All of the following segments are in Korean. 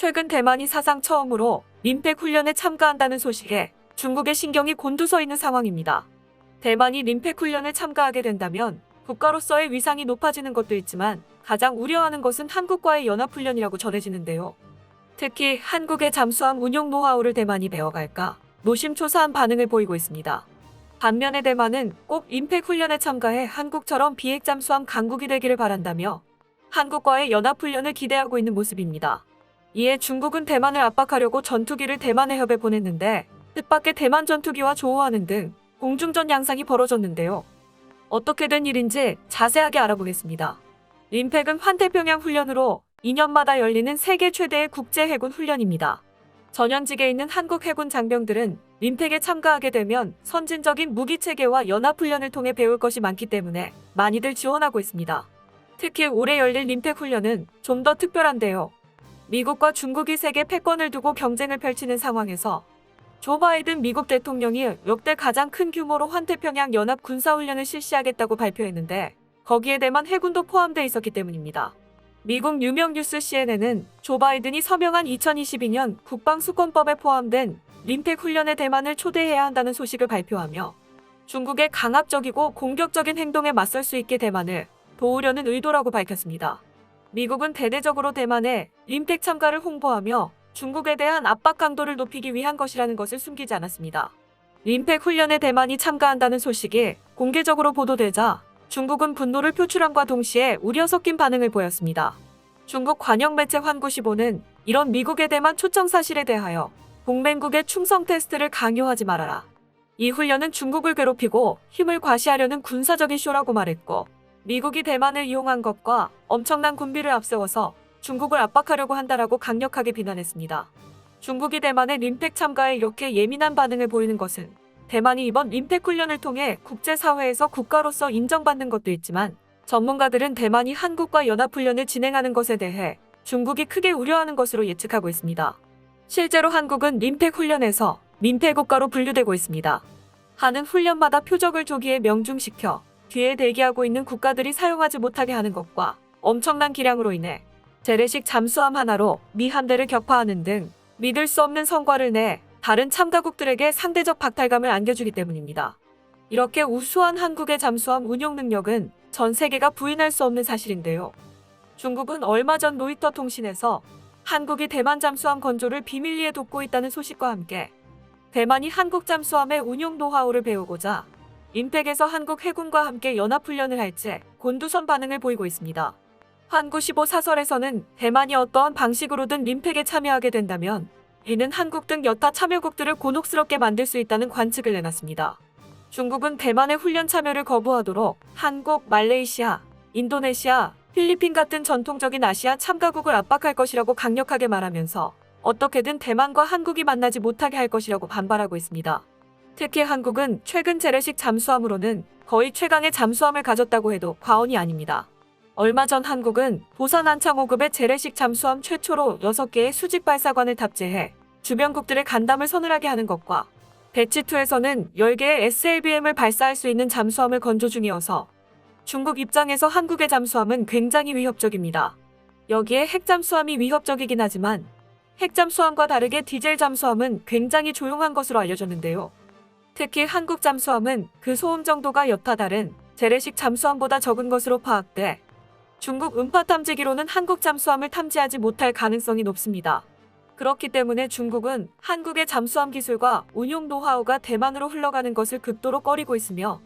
최근 대만이 사상 처음으로 림팩 훈련에 참가한다는 소식에 중국의 신경이 곤두서 있는 상황입니다. 대만이 림팩 훈련에 참가하게 된다면 국가로서의 위상이 높아지는 것도 있지만 가장 우려하는 것은 한국과의 연합훈련이라고 전해지는데요. 특히 한국의 잠수함 운용 노하우를 대만이 배워갈까 노심초사한 반응을 보이고 있습니다. 반면에 대만은 꼭 림팩 훈련에 참가해 한국처럼 비핵 잠수함 강국이 되기를 바란다며 한국과의 연합훈련을 기대하고 있는 모습입니다. 이에 중국은 대만을 압박하려고 전투기를 대만 해협에 보냈는데 뜻밖의 대만 전투기와 조우하는 등 공중전 양상이 벌어졌는데요. 어떻게 된 일인지 자세하게 알아보겠습니다. 림팩은 환태평양 훈련으로 2년마다 열리는 세계 최대의 국제 해군 훈련입니다. 전현직에 있는 한국 해군 장병들은 림팩에 참가하게 되면 선진적인 무기체계와 연합훈련을 통해 배울 것이 많기 때문에 많이들 지원하고 있습니다. 특히 올해 열릴 림팩 훈련은 좀 더 특별한데요. 미국과 중국이 세계 패권을 두고 경쟁을 펼치는 상황에서 조 바이든 미국 대통령이 역대 가장 큰 규모로 환태평양 연합 군사훈련을 실시하겠다고 발표했는데 거기에 대만 해군도 포함되어 있었기 때문입니다. 미국 유명 뉴스 CNN은 조 바이든이 서명한 2022년 국방수권법에 포함된 림팩 훈련에 대만을 초대해야 한다는 소식을 발표하며 중국의 강압적이고 공격적인 행동에 맞설 수 있게 대만을 도우려는 의도라고 밝혔습니다. 미국은 대대적으로 대만의 림팩 참가를 홍보하며 중국에 대한 압박 강도를 높이기 위한 것이라는 것을 숨기지 않았습니다. 림팩 훈련에 대만이 참가한다는 소식이 공개적으로 보도되자 중국은 분노를 표출함과 동시에 우려 섞인 반응을 보였습니다. 중국 관영 매체 환구시보는 이런 미국의 대만 초청 사실에 대하여 동맹국의 충성 테스트를 강요하지 말아라. 이 훈련은 중국을 괴롭히고 힘을 과시하려는 군사적인 쇼라고 말했고 미국이 대만을 이용한 것과 엄청난 군비를 앞세워서 중국을 압박하려고 한다라고 강력하게 비난했습니다. 중국이 대만의 림팩 참가에 이렇게 예민한 반응을 보이는 것은 대만이 이번 림팩 훈련을 통해 국제사회에서 국가로서 인정받는 것도 있지만 전문가들은 대만이 한국과 연합훈련을 진행하는 것에 대해 중국이 크게 우려하는 것으로 예측하고 있습니다. 실제로 한국은 림팩 훈련에서 민폐 국가로 분류되고 있습니다. 하는 훈련마다 표적을 조기에 명중시켜 뒤에 대기하고 있는 국가들이 사용하지 못하게 하는 것과 엄청난 기량으로 인해 재래식 잠수함 하나로 미 함대를 격파하는 등 믿을 수 없는 성과를 내 다른 참가국들에게 상대적 박탈감을 안겨주기 때문입니다. 이렇게 우수한 한국의 잠수함 운용 능력은 전 세계가 부인할 수 없는 사실인데요. 중국은 얼마 전 로이터 통신에서 한국이 대만 잠수함 건조를 비밀리에 돕고 있다는 소식과 함께 대만이 한국 잠수함의 운용 노하우를 배우고자 림팩에서 한국 해군과 함께 연합훈련을 할지 곤두선 반응을 보이고 있습니다. 환구시보 사설에서는 대만이 어떠한 방식으로든 림팩에 참여하게 된다면 이는 한국 등 여타 참여국들을 곤혹스럽게 만들 수 있다는 관측을 내놨습니다. 중국은 대만의 훈련 참여를 거부하도록 한국, 말레이시아, 인도네시아, 필리핀 같은 전통적인 아시아 참가국을 압박할 것이라고 강력하게 말하면서 어떻게든 대만과 한국이 만나지 못하게 할 것이라고 반발하고 있습니다. 특히 한국은 최근 재래식 잠수함으로는 거의 최강의 잠수함을 가졌다고 해도 과언이 아닙니다. 얼마 전 한국은 보산 한창 5급의 재래식 잠수함 최초로 6개의 수직 발사관을 탑재해 주변국들의 간담을 서늘하게 하는 것과 배치2에서는 10개의 SLBM을 발사할 수 있는 잠수함을 건조 중이어서 중국 입장에서 한국의 잠수함은 굉장히 위협적입니다. 여기에 핵잠수함이 위협적이긴 하지만 핵잠수함과 다르게 디젤 잠수함은 굉장히 조용한 것으로 알려졌는데요. 특히 한국 잠수함은 그 소음 정도가 여타 다른 재래식 잠수함보다 적은 것으로 파악돼 중국 음파 탐지기로는 한국 잠수함을 탐지하지 못할 가능성이 높습니다. 그렇기 때문에 중국은 한국의 잠수함 기술과 운용 노하우가 대만으로 흘러가는 것을 극도로 꺼리고 있으며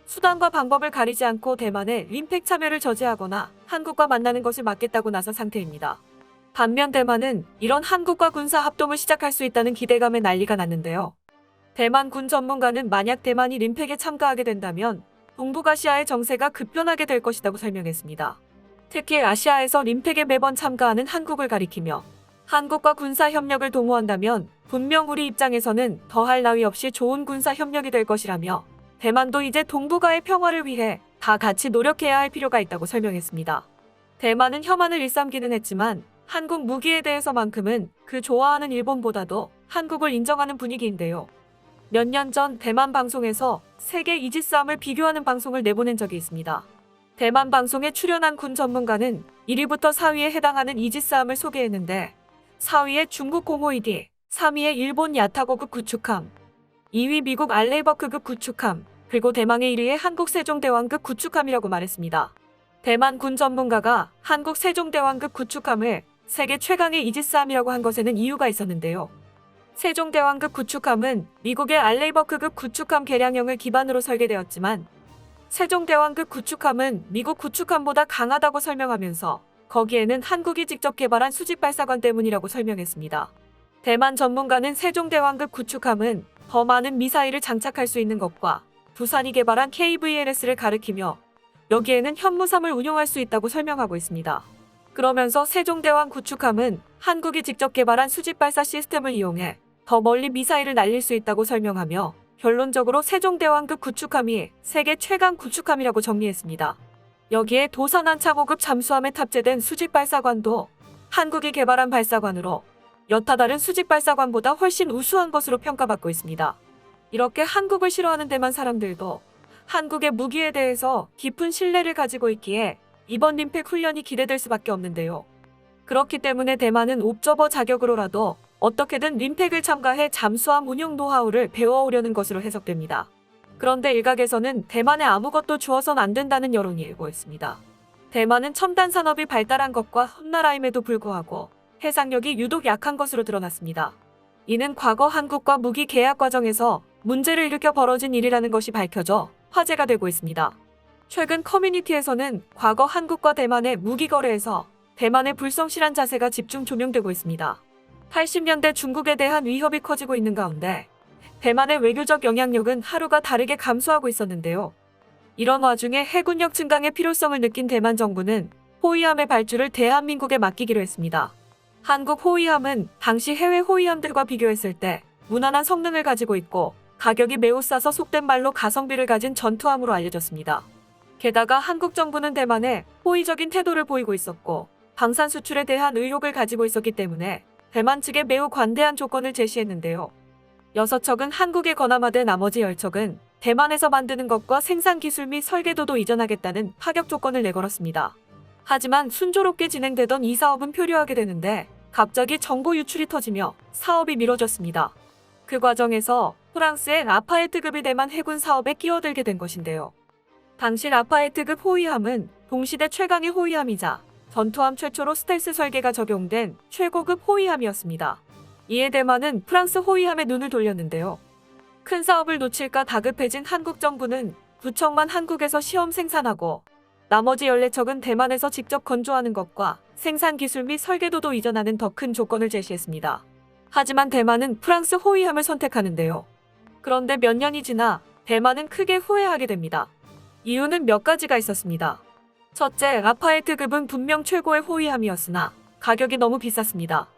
수단과 방법을 가리지 않고 대만의 림팩 참여를 저지하거나 한국과 만나는 것을 막겠다고 나선 상태입니다. 반면 대만은 이런 한국과 군사 합동을 시작할 수 있다는 기대감에 난리가 났는데요. 대만 군 전문가는 만약 대만이 림팩에 참가하게 된다면 동북아시아의 정세가 급변하게 될 것이라고 설명했습니다. 특히 아시아에서 림팩에 매번 참가하는 한국을 가리키며 한국과 군사 협력을 도모한다면 분명 우리 입장에서는 더할 나위 없이 좋은 군사 협력이 될 것이라며 대만도 이제 동북아의 평화를 위해 다 같이 노력해야 할 필요가 있다고 설명했습니다. 대만은 혐한을 일삼기는 했지만 한국 무기에 대해서만큼은 그 좋아하는 일본보다도 한국을 인정하는 분위기인데요. 몇 년 전 대만 방송에서 세계 이지스함을 비교하는 방송을 내보낸 적이 있습니다. 대만 방송에 출연한 군 전문가는 1위부터 4위에 해당하는 이지스함을 소개했는데 4위에 중국 공호이디, 3위에 일본 야타고급 구축함, 2위 미국 알레이버크급 구축함, 그리고 대망의 1위에 한국 세종대왕급 구축함이라고 말했습니다. 대만 군 전문가가 한국 세종대왕급 구축함을 세계 최강의 이지스함이라고 한 것에는 이유가 있었는데요. 세종대왕급 구축함은 미국의 알레이버크급 구축함 개량형을 기반으로 설계되었지만 세종대왕급 구축함은 미국 구축함보다 강하다고 설명하면서 거기에는 한국이 직접 개발한 수직발사관 때문이라고 설명했습니다. 대만 전문가는 세종대왕급 구축함은 더 많은 미사일을 장착할 수 있는 것과 두산이 개발한 KVLS를 가리키며 여기에는 현무삼을 운용할 수 있다고 설명하고 있습니다. 그러면서 세종대왕 구축함은 한국이 직접 개발한 수직발사 시스템을 이용해 더 멀리 미사일을 날릴 수 있다고 설명하며 결론적으로 세종대왕급 구축함이 세계 최강 구축함이라고 정리했습니다. 여기에 도산한 창호급 잠수함에 탑재된 수직발사관도 한국이 개발한 발사관으로 여타 다른 수직발사관보다 훨씬 우수한 것으로 평가받고 있습니다. 이렇게 한국을 싫어하는 대만 사람들도 한국의 무기에 대해서 깊은 신뢰를 가지고 있기에 이번 림팩 훈련이 기대될 수밖에 없는데요. 그렇기 때문에 대만은 옵저버 자격으로라도 어떻게든 림팩을 참가해 잠수함 운용 노하우를 배워오려는 것으로 해석됩니다. 그런데 일각에서는 대만에 아무것도 주어선 안 된다는 여론이 일고 있습니다. 대만은 첨단 산업이 발달한 것과 험나라임에도 불구하고 해상력이 유독 약한 것으로 드러났습니다. 이는 과거 한국과 무기 계약 과정에서 문제를 일으켜 벌어진 일이라는 것이 밝혀져 화제가 되고 있습니다. 최근 커뮤니티에서는 과거 한국과 대만의 무기 거래에서 대만의 불성실한 자세가 집중 조명되고 있습니다. 80년대 중국에 대한 위협이 커지고 있는 가운데 대만의 외교적 영향력은 하루가 다르게 감소하고 있었는데요. 이런 와중에 해군력 증강의 필요성을 느낀 대만 정부는 호위함의 발주를 대한민국에 맡기기로 했습니다. 한국 호위함은 당시 해외 호위함들과 비교했을 때 무난한 성능을 가지고 있고 가격이 매우 싸서 속된 말로 가성비를 가진 전투함으로 알려졌습니다. 게다가 한국 정부는 대만에 호의적인 태도를 보이고 있었고 방산 수출에 대한 의욕을 가지고 있었기 때문에 대만 측에 매우 관대한 조건을 제시했는데요. 6척은 한국에 건함하되 나머지 10척은 대만에서 만드는 것과 생산 기술 및 설계도도 이전하겠다는 파격 조건을 내걸었습니다. 하지만 순조롭게 진행되던 이 사업은 표류하게 되는데 갑자기 정보 유출이 터지며 사업이 미뤄졌습니다. 그 과정에서 프랑스의 라파에트급이 대만 해군 사업에 끼어들게 된 것인데요. 당시 라파에트급 호위함은 동시대 최강의 호위함이자 전투함 최초로 스텔스 설계가 적용된 최고급 호위함이었습니다. 이에 대만은 프랑스 호위함에 눈을 돌렸는데요. 큰 사업을 놓칠까 다급해진 한국 정부는 9척만 한국에서 시험 생산하고 나머지 14척은 대만에서 직접 건조하는 것과 생산 기술 및 설계도도 이전하는 더 큰 조건을 제시했습니다. 하지만 대만은 프랑스 호위함을 선택하는데요. 그런데 몇 년이 지나 대만은 크게 후회하게 됩니다. 이유는 몇 가지가 있었습니다. 첫째, 라파에트급은 분명 최고의 호위함이었으나 가격이 너무 비쌌습니다.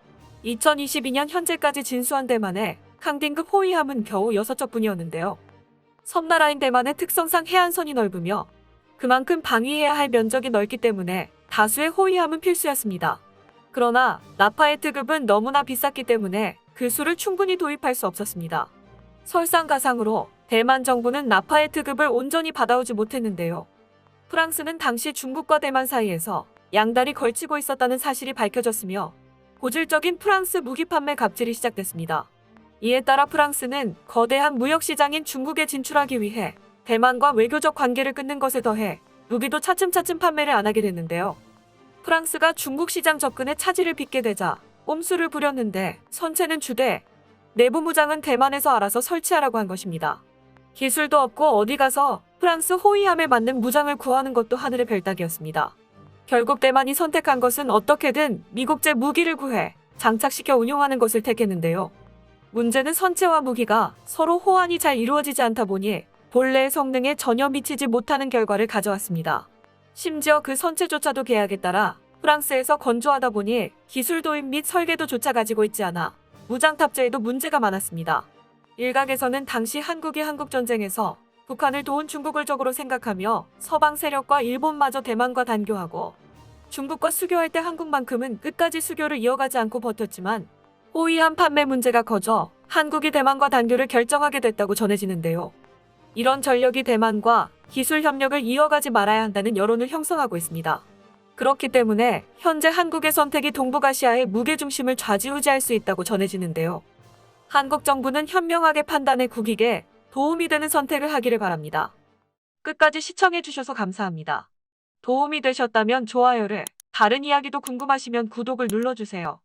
2022년 현재까지 진수한 대만의 강딩급 호위함은 겨우 6척뿐이었는데요. 섬나라인 대만의 특성상 해안선이 넓으며 그만큼 방위해야 할 면적이 넓기 때문에 다수의 호위함은 필수였습니다. 그러나 라파에트급은 너무나 비쌌기 때문에 그 수를 충분히 도입할 수 없었습니다. 설상가상으로 대만 정부는 라파에트급을 온전히 받아오지 못했는데요. 프랑스는 당시 중국과 대만 사이에서 양다리 걸치고 있었다는 사실이 밝혀졌으며 고질적인 프랑스 무기 판매 갑질이 시작됐습니다. 이에 따라 프랑스는 거대한 무역시장인 중국에 진출하기 위해 대만과 외교적 관계를 끊는 것에 더해 무기도 차츰차츰 판매를 안 하게 됐는데요. 프랑스가 중국 시장 접근에 차질을 빚게 되자 꼼수를 부렸는데 선체는 주되 내부 무장은 대만에서 알아서 설치하라고 한 것입니다. 기술도 없고 어디 가서 프랑스 호위함에 맞는 무장을 구하는 것도 하늘의 별따기였습니다. 결국 대만이 선택한 것은 어떻게든 미국제 무기를 구해 장착시켜 운용하는 것을 택했는데요. 문제는 선체와 무기가 서로 호환이 잘 이루어지지 않다 보니 본래의 성능에 전혀 미치지 못하는 결과를 가져왔습니다. 심지어 그 선체조차도 계약에 따라 프랑스에서 건조하다 보니 기술 도입 및 설계도조차 가지고 있지 않아 무장 탑재에도 문제가 많았습니다. 일각에서는 당시 한국이 한국전쟁에서 북한을 도운 중국을 적으로 생각하며 서방 세력과 일본마저 대만과 단교하고 중국과 수교할 때 한국만큼은 끝까지 수교를 이어가지 않고 버텼지만 호위함 판매 문제가 커져 한국이 대만과 단교를 결정하게 됐다고 전해지는데요. 이런 전력이 대만과 기술 협력을 이어가지 말아야 한다는 여론을 형성하고 있습니다. 그렇기 때문에 현재 한국의 선택이 동북아시아의 무게중심을 좌지우지할 수 있다고 전해지는데요. 한국 정부는 현명하게 판단해 국익에 도움이 되는 선택을 하기를 바랍니다. 끝까지 시청해주셔서 감사합니다. 도움이 되셨다면 좋아요를, 다른 이야기도 궁금하시면 구독을 눌러주세요.